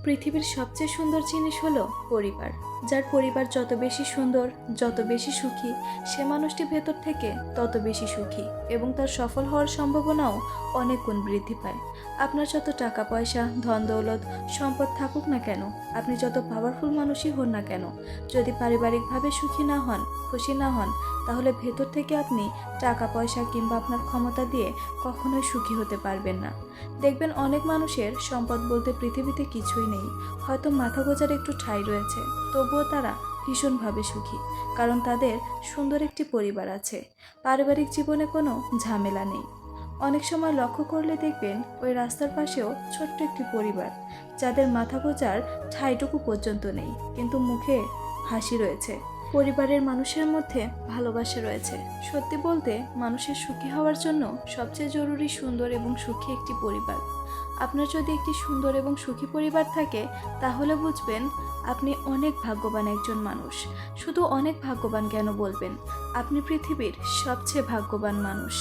পৃথিবীর সবচেয়ে সুন্দর জিনিস হলো পরিবার। যার পরিবার যত বেশি সুন্দর, যত বেশি সুখী, সে মানুষটি ভেতর থেকে তত বেশি সুখী এবং তার সফল হওয়ার সম্ভাবনাও অনেক গুণ বৃদ্ধি পায়। আপনার যত টাকা পয়সা, ধন দৌলত, সম্পদ থাকুক না কেন, আপনি যত পাওয়ারফুল মানুষই হন না কেন, যদি পারিবারিকভাবে সুখী না হন, খুশি না হন, তাহলে ভেতর থেকে আপনি টাকা পয়সা কিংবা আপনার ক্ষমতা দিয়ে কখনোই সুখী হতে পারবেন না। দেখবেন অনেক মানুষের সম্পদ বলতে পৃথিবীতে কিছুই নেই, হয়তো মাথা গোঁজার একটু ঠাঁই রয়েছে, তবুও তারা ভীষণভাবে সুখী, কারণ তাদের সুন্দর একটি পরিবার আছে, পারিবারিক জীবনে কোনো ঝামেলা নেই। অনেক সময় লক্ষ্য করলে দেখবেন ওই রাস্তার পাশেও ছোট্ট একটি পরিবার, যাদের মাথা গোঁজার ঠাঁইটুকু পর্যন্ত নেই, কিন্তু মুখে হাসি রয়েছে। পরিবারের মানুষের মধ্যে ভালোবাসা রয়েছে। সত্যি বলতে, মানুষের সুখী হওয়ার জন্য সবচেয়ে জরুরি সুন্দর এবং সুখী একটি পরিবার। আপনার যদি একটি সুন্দর এবং সুখী পরিবার থাকে, তাহলে বুঝবেন আপনি অনেক ভাগ্যবান একজন মানুষ। শুধু অনেক ভাগ্যবান কেন বলবেন, আপনি পৃথিবীর সবচেয়ে ভাগ্যবান মানুষ।